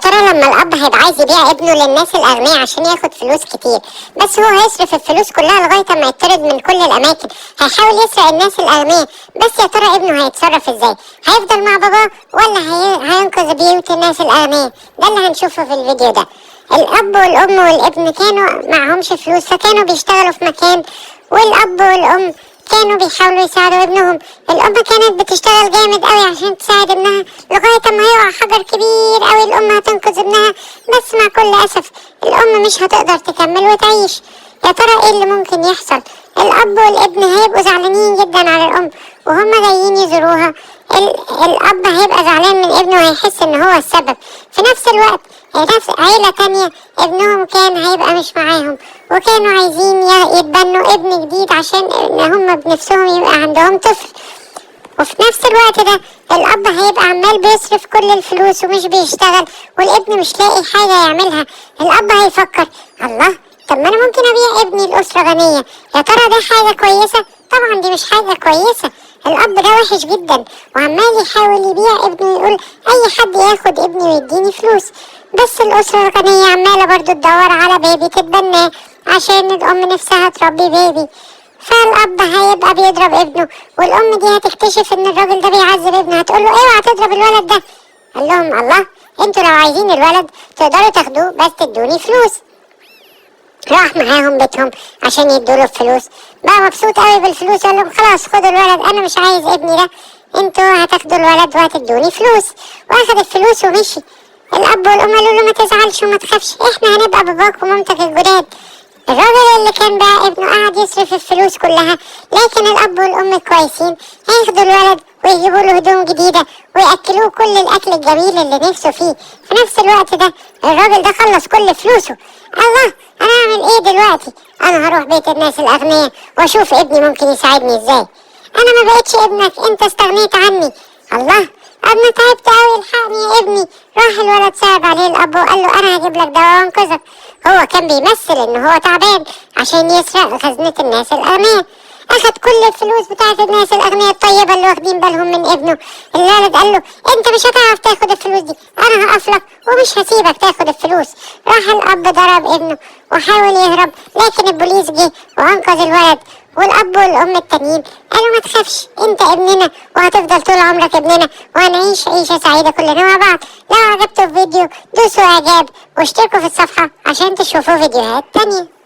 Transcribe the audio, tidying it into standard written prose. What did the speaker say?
ترى لما الاب هيبقى عايز يبيع ابنه للناس الاغنياء عشان ياخد فلوس كتير، بس هو هيصرف الفلوس كلها لغايه ما يطرد من كل الاماكن، هيحاول يسرق الناس الاغنياء، بس يا ترى ابنه هيتصرف ازاي؟ هيفضل مع باباه ولا هينقذ بيوت الناس الاغنياء؟ ده اللي هنشوفه في الفيديو ده. الاب والام والابن كانوا معهمش فلوس، فكانوا بيشتغلوا في مكان، والاب والام كانوا بيحاولوا يساعدوا ابنهم. الام كانت بتشتغل جامد قوي عشان تساعد ابنها لغايه ما يقع حجر كبير قوي، الام هتنقذ ابنها، بس مع كل اسف الام مش هتقدر تكمل وتعيش. يا ترى ايه اللي ممكن يحصل؟ الاب والابن هيبقوا زعلانين جدا على الام وهم جايين يزوروها. الاب هيبقى زعلان من ابنه وهيحس ان هو السبب. في نفس الوقت نفس عيلة تانية ابنهم كان هيبقى مش معاهم، وكانوا عايزين يتبنوا ابن جديد عشان ان هم بنفسهم يبقى عندهم طفل. وفي نفس الوقت ده الاب هيبقى عمال بيصرف كل الفلوس ومش بيشتغل، والابن مش لاقي حاجة يعملها. الاب هيفكر الله، طب ما انا ممكن ابيع ابني لأسرة غنية. يا ترى ده حاجة كويسة؟ طبعا دي مش حاجة كويسة. الاب ده وحش جدا وعمال يحاول يبيع ابنه، يقول اي حد ياخد ابني ويديني فلوس. بس الأسرة الغنية عمالة برضو تدور على بيبي تتبناه عشان الأم نفسها تربي بيبي، فالأب هيبقى بيضرب ابنه، والأم دي هتكتشف إن الراجل ده بيعذب ابنه، هتقوله اوعى تضرب الولد ده. قال لهم الله، انتوا لو عايزين الولد تقدروا تاخدوه بس تدوني فلوس. راح معاهم بيتهم عشان يدوله الفلوس، بقى مبسوط قوي بالفلوس، قال لهم خلاص خدوا الولد، أنا مش عايز ابني ده، انتوا هتاخدوا الولد وهتدوني فلوس. واخد الفلوس ومشي. الاب والام قالوا له ما تزعلش وما تخافش، احنا هنبقى باباك ومامتك الجداد. الراجل اللي كان بقى ابنه قاعد يصرف الفلوس كلها، لكن الاب والام كويسين، هياخدوا الولد ويجيبوا له هدوم جديده وياكلوه كل الاكل الجميل اللي نفسه فيه. في نفس الوقت ده الراجل ده خلص كل فلوسه. الله، انا اعمل ايه دلوقتي؟ انا هروح بيت الناس الاغنياء واشوف ابني ممكن يساعدني ازاي. انا ما بقتش ابنك، انت استغنيت عني. الله، انا تعبت قوي، الحقني يا ابني. راح الولد صعب عليه الاب وقال له انا هجيب لك دواء وانقذك. هو كان بيمثل ان هو تعبان عشان يسرق خزنة الناس الاغنياء. اخد كل الفلوس بتاعت الناس الاغنياء الطيبة اللي واخدين بالهم من ابنه. الولد قال له انت مش هتعرف تاخد الفلوس دي، انا هقفلك ومش هسيبك تاخد الفلوس. راح الاب ضرب ابنه وحاول يهرب، لكن البوليس جه وانقذ الولد. والاب والام التانيين قالوا ما تخافش، انت ابننا وهتفضل طول عمرك ابننا، وهنعيش عيشة سعيدة كلنا مع بعض. لو عجبتوا الفيديو دوسوا اعجاب واشتركوا في الصفحة عشان تشوفوا فيديوهات تانية.